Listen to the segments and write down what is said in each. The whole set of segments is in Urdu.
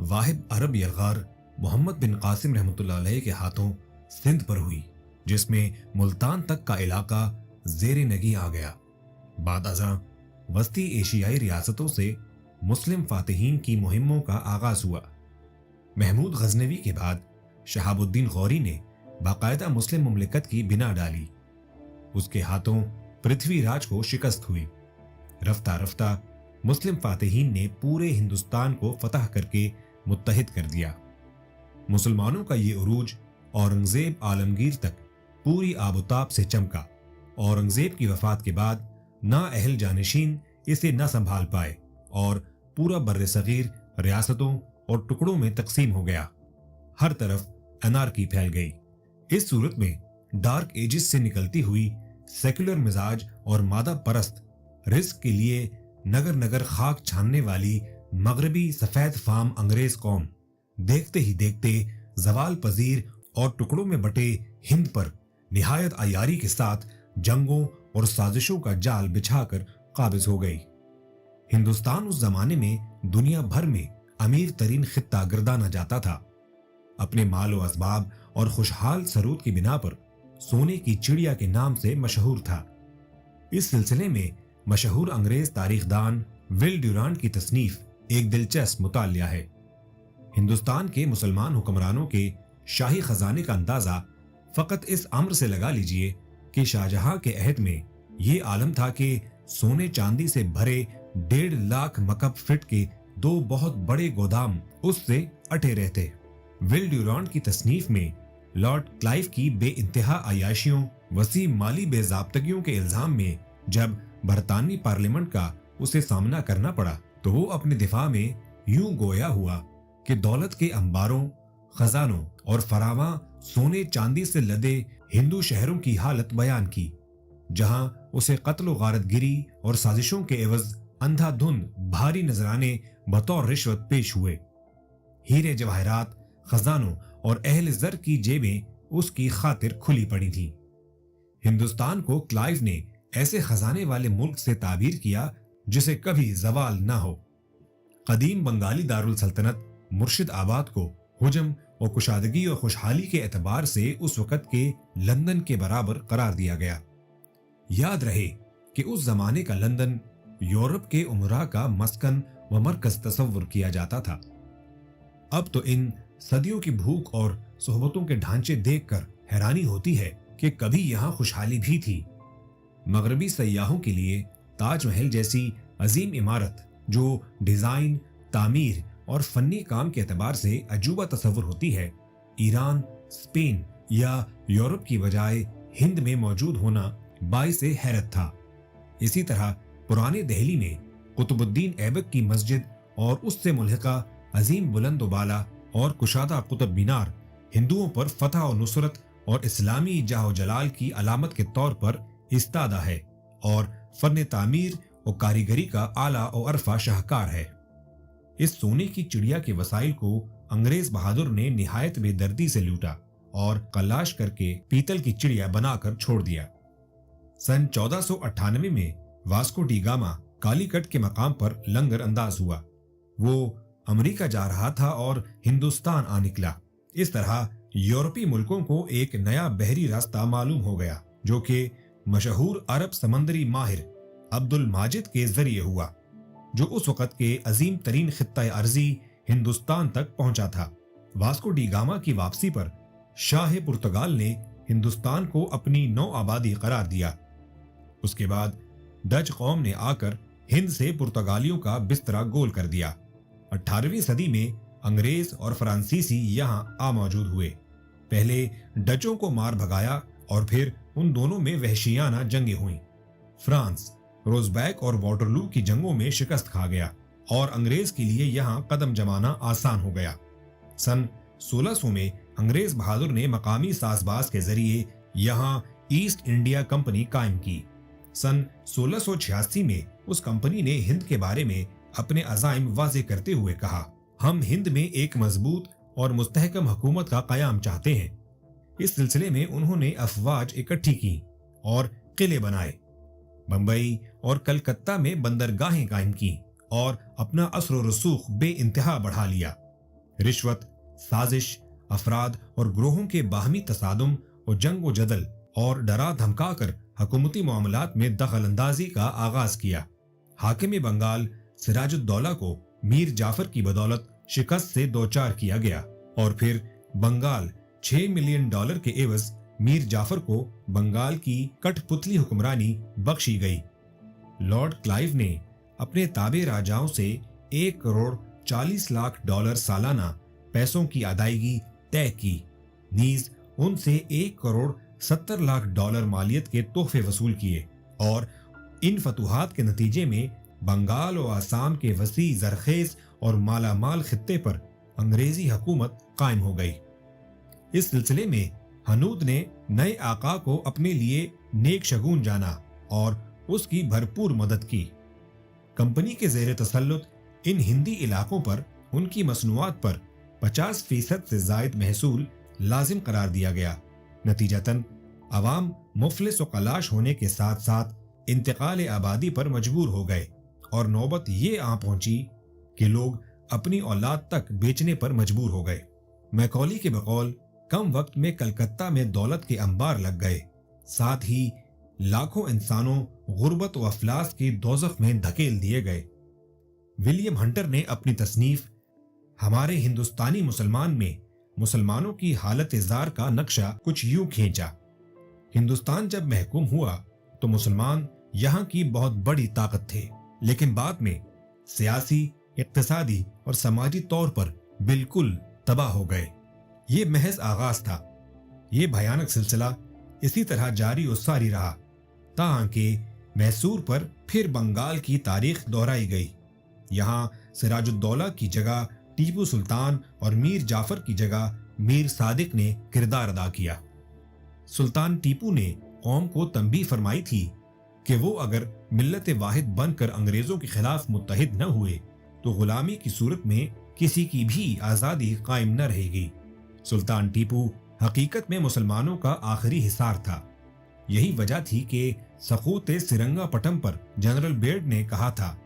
واحد عرب یلغار محمد بن قاسم رحمۃ اللہ علیہ کے ہاتھوں سندھ پر ہوئی، جس میں ملتان تک کا علاقہ زیر نگی آ گیا۔ بعد ازاں وسطی ایشیائی ریاستوں سے مسلم فاتحین کی مہموں کا آغاز ہوا۔ محمود غزنوی کے بعد شہاب الدین غوری نے باقاعدہ مسلم مملکت کی بنا ڈالی۔ اس کے ہاتھوں پرتھوی راج کو شکست ہوئی۔ رفتہ رفتہ مسلم فاتحین نے پورے ہندوستان کو فتح کر کے متحد کر دیا۔ مسلمانوں کا یہ عروج اورنگزیب عالمگیر تک پوری آب و تاب سے چمکا۔ اورنگزیب کی وفات کے بعد نااہل جانشین اسے نہ سنبھال پائے اور پورا بر صغیر ریاستوں اور ٹکڑوں میں تقسیم ہو گیا۔ ہر طرف انارکی پھیل گئی۔ اس صورت میں ڈارک ایجز سے نکلتی ہوئی سیکولر مزاج اور مادہ پرست، رزق کے لیے نگر نگر خاک چھاننے والی مغربی سفید فام انگریز قوم دیکھتے ہی دیکھتے زوال پذیر اور ٹکڑوں میں بٹے ہند پر نہایت عیاری کے ساتھ جنگوں اور سازشوں کا جال بچھا کر قابض ہو گئی۔ ہندوستان اس زمانے میں دنیا بھر میں امیر ترین خطہ گردانا جاتا تھا۔ اپنے مال و اسباب اور خوشحال ثروت کی بنا پر سونے کی چڑیا کے نام سے مشہور تھا۔ اس سلسلے میں مشہور انگریز تاریخ دان ول ڈیورانٹ کی تصنیف ایک دلچسپ مطالعہ ہے۔ ہندوستان کے مسلمان حکمرانوں کے شاہی خزانے کا اندازہ فقط اس امر سے لگا لیجئے کہ شاہجہاں کے عہد میں یہ عالم تھا کہ سونے چاندی سے بھرے 1.5 لاکھ مکعب فٹ کے 2 بہت بڑے گودام اس سے اٹے رہتے۔ ول ڈیورانٹ کی تصنیف میں لارڈ کلائیو کی بے انتہا عیاشیوں، وسیع مالی بے ضابطگیوں کے الزام میں جب برطانوی پارلیمنٹ کا اسے سامنا کرنا پڑا تو وہ اپنے دفاع میں یوں گویا ہوا کہ دولت کے انباروں، خزانوں اور فراواں سونے چاندی سے لدے ہندو شہروں کی حالت بیان کی، جہاں اسے قتل و غارت گری اور سازشوں کے عوض اندھا دھند بھاری نذرانے بطور رشوت پیش ہوئے۔ ہیرے جواہرات، خزانوں اور اہل زر کی جیبیں اس کی خاطر کھلی پڑی تھیں۔ ہندوستان کو کلائیو نے ایسے خزانے والے ملک سے تعبیر کیا جسے کبھی زوال نہ ہو۔ قدیم بنگالی دارالسلطنت مرشد آباد کو حجم اور کشادگی اور خوشحالی کے اعتبار سے اس وقت کے لندن کے برابر قرار دیا گیا۔ یاد رہے کہ اس زمانے کا لندن یورپ کے امراء کا مسکن و مرکز تصور کیا جاتا تھا۔ اب تو ان صدیوں کی بھوک اور صحبتوں کے ڈھانچے دیکھ کر حیرانی ہوتی ہے کہ کبھی یہاں خوشحالی بھی تھی۔ مغربی سیاحوں کے لیے تاج محل جیسی عظیم عمارت جو ڈیزائن، تعمیر اور فنی کام کے اعتبار سے عجوبہ تصور ہوتی ہے، ایران، اسپین یا یورپ کی بجائے ہند میں موجود ہونا باعث حیرت تھا۔ اسی طرح پرانے دہلی میں قطب الدین ایبک کی مسجد اور اس سے ملحقہ عظیم بلند و بالا اور کشادہ قطب مینار ہندوؤں پر فتح و نصرت اور اسلامی جاہ و جلال کی علامت کے طور پر استادہ ہے اور فن تعمیر و کاریگری کا اعلیٰ و عرفہ شاہکار ہے۔ اس سونے کی چڑیا کے وسائل کو انگریز بہادر نے نہایت بے دردی سے لوٹا اور قلاش کر کے پیتل کی چڑیا بنا کر چھوڑ دیا۔ سن 1498 میں واسکو ڈی گاما کالی کٹ کے مقام پر لنگر انداز ہوا۔ وہ امریکہ جا رہا تھا اور ہندوستان آ نکلا۔ اس طرح یورپی ملکوں کو ایک نیا بحری راستہ معلوم ہو گیا جو کہ مشہور عرب سمندری ماہر عبد الماجد کے ذریعے ہوا، جو اس وقت کے عظیم ترین خطہ ارضی ہندوستان تک پہنچا تھا۔ واسکو ڈی گاما کی واپسی پر شاہ پرتگال نے ہندوستان کو اپنی نو آبادی قرار دیا۔ اس کے بعد ڈچ قوم نے آ کر ہند سے پرتگالیوں کا بسترا گول کر دیا۔ 18ویں صدی میں انگریز اور فرانسیسی یہاں آ موجود ہوئے۔ پہلے ڈچوں کو مار بھگایا اور پھر ان دونوں میں وحشیانہ جنگیں ہوئیں۔ فرانس روزبیک اور واٹرلو کی جنگوں میں شکست کھا گیا اور انگریز کے لیے یہاں قدم جمانا آسان ہو گیا۔ سن 1600 میں انگریز بہادر نے مقامی ساز باز کے ذریعے یہاں ایسٹ انڈیا کمپنی قائم کی۔ سن 1686 میں اس کمپنی نے ہند کے بارے میں اپنے عزائم واضح کرتے ہوئے کہا، ہم ہند میں ایک مضبوط اور مستحکم حکومت کا قیام چاہتے ہیں۔ اس سلسلے میں انہوں نے افواج اکٹھی کی اور قلعے بنائے، بمبئی اور کلکتہ میں بندرگاہیں قائم کی اور اپنا اثر و رسوخ بے انتہا بڑھا لیا۔ رشوت، سازش، افراد اور گروہوں کے باہمی تصادم اور جنگ و جدل اور ڈرا دھمکا کر حکومتی معاملات میں دخل اندازی کا آغاز کیا۔ حاکم بنگال سراج الدولہ کو میر جعفر کی بدولت شکست سے دوچار کیا گیا اور پھر بنگال $6 ملین کے عوض میر جعفر کو بنگال کی کٹ پتلی حکمرانی بخشی گئی۔ لارڈ کلائیو نے اپنے تابع راجاؤں سے $1,40,00,000 سالانہ پیسوں کی ادائیگی طے کی، نیز ان سے $1,70,00,000 مالیت کے تحفے وصول کیے، اور ان فتوحات کے نتیجے میں بنگال و آسام کے وسیع زرخیز اور مالا مال خطے پر انگریزی حکومت قائم ہو گئی۔ اس سلسلے میں ہنود نے نئے آقا کو اپنے لیے نیک شگون جانا اور اس کی بھرپور مدد کی۔ کمپنی کے زیر تسلط ان ہندی علاقوں پر ان کی مصنوعات پر 50% سے زائد محصول لازم قرار دیا گیا۔ نتیجتاً عوام مفلس و قلاش ہونے کے ساتھ ساتھ انتقال آبادی پر مجبور ہو گئے، اور نوبت یہ آ پہنچی کہ لوگ اپنی اولاد تک بیچنے پر مجبور ہو گئے۔ میکولی کے بقول کم وقت میں کلکتہ میں دولت کے انبار لگ گئے، ساتھ ہی لاکھوں انسانوں غربت و افلاس کی دوزخ میں دھکیل دیے گئے۔ ولیم ہنٹر نے اپنی تصنیف ہمارے ہندوستانی مسلمان میں مسلمانوں کی حالت زار کا نقشہ کچھ یوں کھینچا۔ ہندوستان جب محکوم ہوا تو مسلمان یہاں کی بہت بڑی طاقت تھے، لیکن بعد میں سیاسی، اقتصادی اور سماجی طور پر بالکل تباہ ہو گئے۔ یہ محض آغاز تھا۔ یہ بھیانک سلسلہ اسی طرح جاری و ساری رہا تاہم کہ میسور پر پھر بنگال کی تاریخ دہرائی گئی۔ یہاں سراج الدولہ کی جگہ ٹیپو سلطان اور میر جعفر کی جگہ میر صادق نے کردار ادا کیا۔ سلطان ٹیپو نے قوم کو تنبیہ فرمائی تھی کہ وہ اگر ملت واحد بن کر انگریزوں کے خلاف متحد نہ ہوئے تو غلامی کی صورت میں کسی کی بھی آزادی قائم نہ رہے گی۔ سلطان ٹیپو حقیقت میں مسلمانوں کا آخری حصار تھا۔ یہی وجہ تھی کہ سقوط سرنگا پٹم پر جنرل بیئرڈ نے کہا تھا،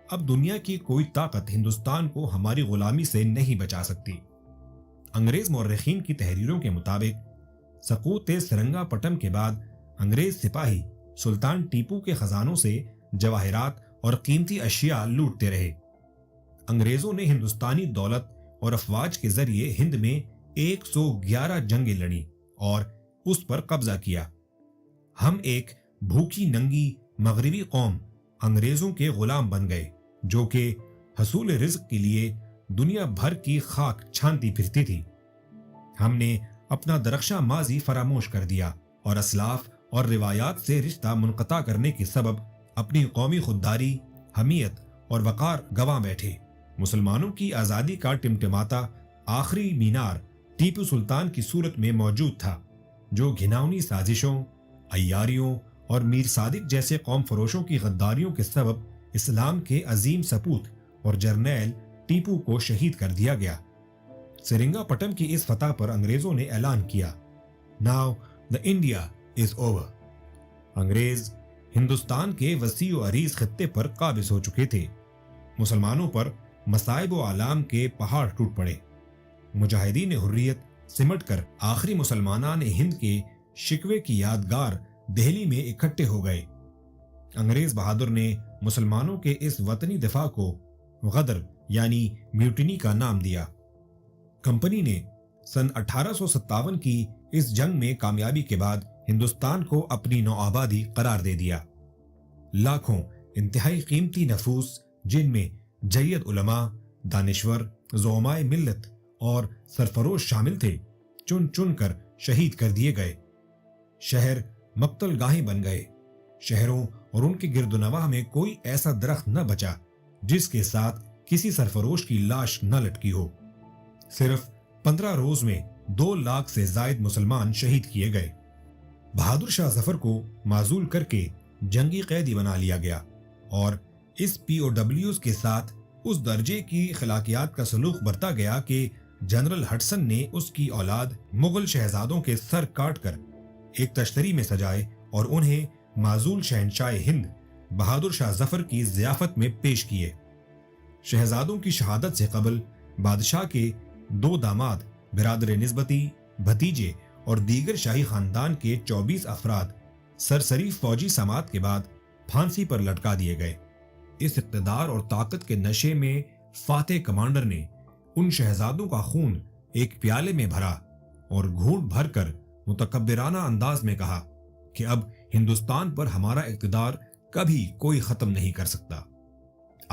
اب دنیا کی کوئی طاقت ہندوستان کو ہماری غلامی سے نہیں بچا سکتی۔ انگریز مورخین کی تحریروں کے مطابق سقوط سرنگا پٹم کے بعد انگریز سپاہی سلطان ٹیپو کے خزانوں سے جواہرات اور قیمتی اشیاء لوٹتے رہے۔ انگریزوں نے ہندوستانی دولت اور افواج کے ذریعے ہند میں 111 جنگیں لڑیں اور اس پر قبضہ کیا۔ ہم ایک بھوکی ننگی مغربی قوم انگریزوں کے غلام بن گئے، جو کہ حصول رزق کے لیے دنیا بھر کی خاک چھانتی پھرتی تھی۔ ہم نے اپنا درخشاں ماضی فراموش کر دیا اور اسلاف اور روایات سے رشتہ منقطع کرنے کے سبب اپنی قومی خودداری، حمیت اور وقار گنوا بیٹھے۔ مسلمانوں کی آزادی کا ٹمٹماتا آخری مینار ٹیپو سلطان کی صورت میں موجود تھا، جو گھناؤنی سازشوں، عیاریوں اور میر صادق جیسے قوم فروشوں کی غداریوں کے سبب اسلام کے عظیم سپوت اور جرنیل ٹیپو کو شہید کر دیا گیا۔ سرنگا پٹم کی اس فتح پر انگریزوں نے اعلان کیا، "Now the India is over"۔ انگریز ہندوستان کے وسیع و عریض خطے پر قابض ہو چکے تھے۔ مسلمانوں پر مصائب و آلام کے پہاڑ ٹوٹ پڑے۔ مجاہدین حریت سمٹ کر آخری مسلمانان ہند کے شکوے کی یادگار دہلی میں اکٹھے ہو گئے۔ انگریز بہادر نے مسلمانوں کے اس وطنی دفاع کو غدر یعنی میوٹنی کا نام دیا۔ کمپنی نے سن 1857 کی اس جنگ میں کامیابی کے بعد ہندوستان کو اپنی نوآبادی قرار دے دیا۔ لاکھوں انتہائی قیمتی نفوس، جن میں جید علماء، دانشور، زعمائے ملت اور سرفروش شامل تھے، چن چن کر شہید کر دیے گئے۔ شہر مقتل گاہیں بن گئے۔ شہروں اور ان کے گرد و نواح میں کوئی ایسا درخت نہ بچا جس کے ساتھ کسی سرفروش کی لاش نہ لٹکی ہو۔ صرف 15 روز میں 2 لاکھ سے زائد مسلمان شہید کیے گئے۔ بہادر شاہ ظفر کو معزول کر کے جنگی قیدی بنا لیا گیا اور اس POWs کے ساتھ اس درجے کی اخلاقیات کا سلوک برتا گیا کہ جنرل ہڈسن نے اس کی اولاد مغل شہزادوں کے سر کاٹ کر ایک تشتری میں سجائے اور انہیں معزول شہنشاہ ہند بہادر شاہ ظفر کی ضیافت میں پیش کیے۔ شہزادوں کی شہادت سے قبل بادشاہ کے 2 داماد، برادر نسبتی، بھتیجے اور دیگر شاہی خاندان کے 24 افراد سرسری فوجی سماعت کے بعد پھانسی پر لٹکا دیے گئے۔ اس اقتدار اور طاقت کے نشے میں فاتح کمانڈر نے ان شہزادوں کا خون ایک پیالے میں بھرا اور گھونٹ بھر کر متکبرانہ انداز میں کہا کہ اب ہندوستان پر ہمارا اقتدار کبھی کوئی ختم نہیں کر سکتا۔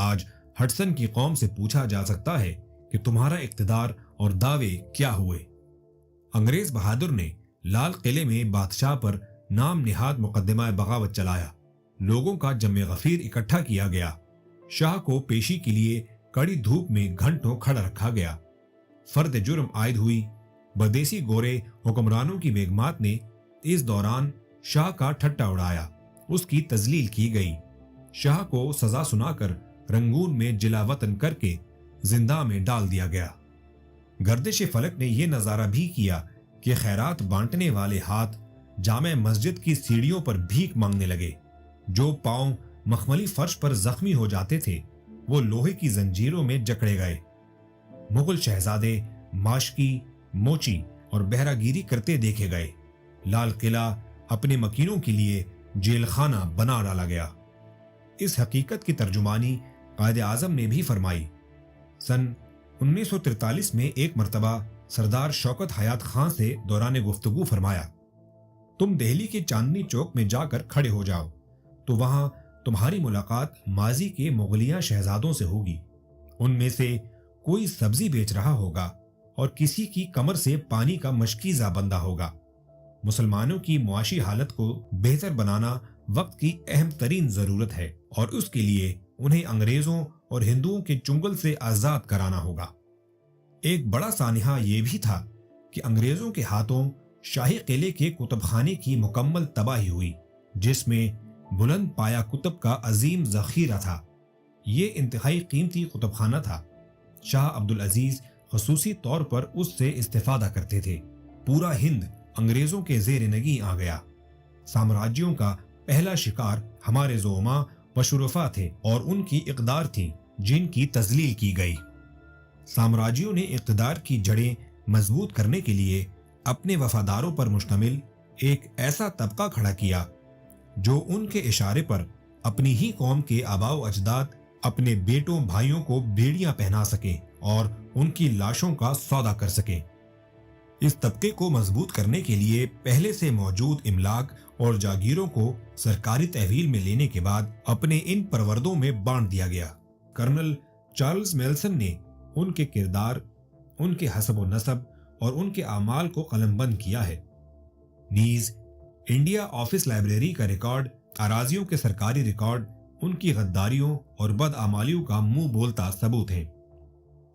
آج ہڈسن کی قوم سے پوچھا جا سکتا ہے کہ تمہارا اقتدار اور دعوے کیا ہوئے؟ انگریز بہادر نے لال قلعے میں بادشاہ پر نام نہاد مقدمہ بغاوت چلایا۔ لوگوں کا جمع غفیر اکٹھا کیا گیا۔ شاہ کو پیشی کے لیے کڑی دھوپ میں گھنٹوں کھڑا رکھا گیا۔ فرد جرم عائد ہوئی۔ بدیسی گورے حکمرانوں کی بیگمات نے اس دوران شاہ کا ٹھٹا اڑایا، اس کی تذلیل کی گئی۔ شاہ کو سزا سنا کر رنگون میں جلا وطن کر کے زندہ میں ڈال دیا گیا۔ گردش فلک نے یہ نظارہ بھی کیا کہ خیرات بانٹنے والے ہاتھ جامع مسجد کی سیڑھیوں پر بھیک مانگنے لگے۔ جو پاؤں مخملی فرش پر زخمی ہو جاتے تھے وہ لوہے کی زنجیروں میں جکڑے گئے۔ مغل شہزادے ماشکی، موچی اور بہرہ گیری کرتے دیکھے گئے۔ لال قلعہ اپنے مکینوں کے لیے جیل خانہ بنا ڈالا گیا۔ اس حقیقت کی ترجمانی قائد اعظم نے بھی فرمائی۔ سن 1943 میں ایک مرتبہ سردار شوکت حیات خان سے دوران گفتگو فرمایا، تم دہلی کے چاندنی چوک میں جا کر کھڑے ہو جاؤ تو وہاں تمہاری ملاقات ماضی کے مغلیہ شہزادوں سے ہوگی۔ ان میں سے کوئی سبزی بیچ رہا ہوگا اور کسی کی کمر سے پانی کا مشکیزہ بندہ ہوگا۔ مسلمانوں کی معاشی حالت کو بہتر بنانا وقت کی اہم ترین ضرورت ہے اور اس کے لیے انہیں انگریزوں اور ہندوؤں کے چنگل سے آزاد کرانا ہوگا۔ ایک بڑا سانحہ یہ بھی تھا کہ انگریزوں کے ہاتھوں شاہی قلعے کے کتب خانے کی مکمل تباہی ہوئی، جس میں بلند پایا کتب کا عظیم ذخیرہ تھا۔ یہ انتہائی قیمتی کتب خانہ تھا۔ شاہ عبدالعزیز خصوصی طور پر اس سے استفادہ کرتے تھے۔ پورا ہند انگریزوں کے زیر نگیں آ گیا۔ سامراجیوں کا پہلا شکار ہمارے زعماء و شرفاء تھے اور ان کی اقدار تھیں جن کی تذلیل کی گئی۔ سامراجیوں نے اقتدار کی جڑیں مضبوط کرنے کے لیے اپنے وفاداروں پر مشتمل ایک ایسا طبقہ کھڑا کیا جو ان کے اشارے پر اپنی ہی قوم کے آباء و اجداد اپنے بیٹوں بھائیوں کو بیڑیاں پہنا سکیں اور ان کی لاشوں کا سودا کر سکیں۔ اس طبقے کو مضبوط کرنے کے لیے پہلے سے موجود املاک اور جاگیروں کو سرکاری تحویل میں لینے کے بعد اپنے ان پروردوں میں بانٹ دیا گیا۔ کرنل چارلز میلسن نے ان کے کردار، ان کے حسب و نسب اور ان کے اعمال کو قلم بند کیا ہے۔ نیز انڈیا آفس لائبریری کا ریکارڈ، اراضیوں کے سرکاری ریکارڈ ان کی غداریوں اور بدعمالیوں کا منہ بولتا ثبوت ہے۔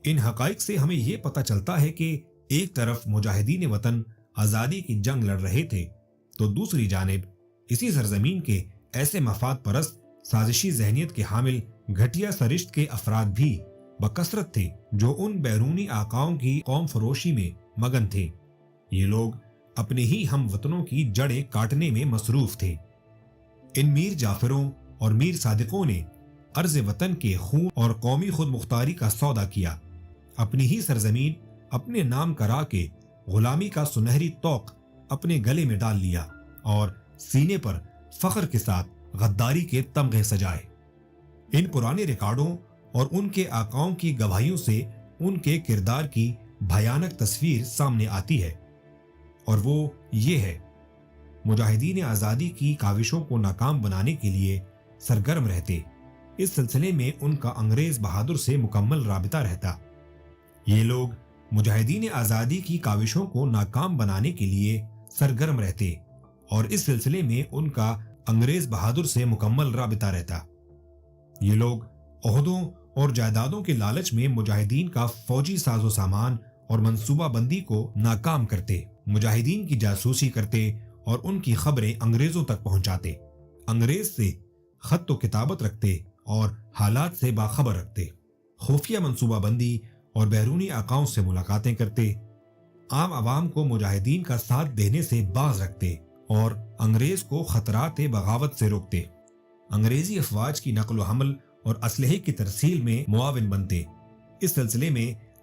ان حقائق سے ہمیں یہ پتہ چلتا ہے کہ ایک طرف مجاہدین وطن آزادی کی جنگ لڑ رہے تھے تو دوسری جانب اسی سرزمین کے ایسے مفاد پرست سازشی ذہنیت کے حامل گھٹیا سرشت کے افراد بھی بکثرت تھے جو ان بیرونی آقاؤں کی قوم فروشی میں مگن تھے۔ یہ لوگ اپنے ہی ہم وطنوں کی جڑیں کاٹنے میں مصروف تھے۔ ان میر جعفروں اور میر صادقوں نے ارض وطن کے خون اور قومی خود مختاری کا سودا کیا، اپنی ہی سرزمین اپنے نام کرا کے غلامی کا سنہری طوق اپنے گلے میں ڈال لیا اور سینے پر فخر کے ساتھ غداری کے تمغے سجائے۔ ان پرانے ریکارڈوں اور ان کے آقاؤں کی گواہیوں سے ان کے کردار کی بھیانک تصویر سامنے آتی ہے، اور وہ یہ ہے: مجاہدین آزادی کی کاوشوں کو ناکام بنانے کے لیے سرگرم رہتے۔ اس سلسلے میں ان کا انگریز بہادر سے مکمل رابطہ رہتا۔ یہ لوگ مجاہدین آزادی کی کاوشوں کو ناکام بنانے کے لیے سرگرم رہتے اور اس سلسلے میں ان کا انگریز بہادر سے مکمل رابطہ رہتا۔ یہ لوگ عہدوں اور جائیدادوں کے لالچ میں مجاہدین کا فوجی ساز و سامان اور منصوبہ بندی کو ناکام کرتے، مجاہدین کی جاسوسی کرتے اور ان کی خبریں انگریزوں تک پہنچاتے، انگریز سے خط و کتابت رکھتے اور حالات سے باخبر رکھتے، خفیہ منصوبہ بندی اور بیرونی آقاؤں سے ملاقاتیں کرتے، عام عوام کو مجاہدین کا ساتھ دینے سے باز رکھتے اور انگریز کو خطرات بغاوت سے روکتے، انگریزی افواج کی نقل و حمل اور اسلحے کی ترسیل میں معاون بنتے۔ اس سلسلے میں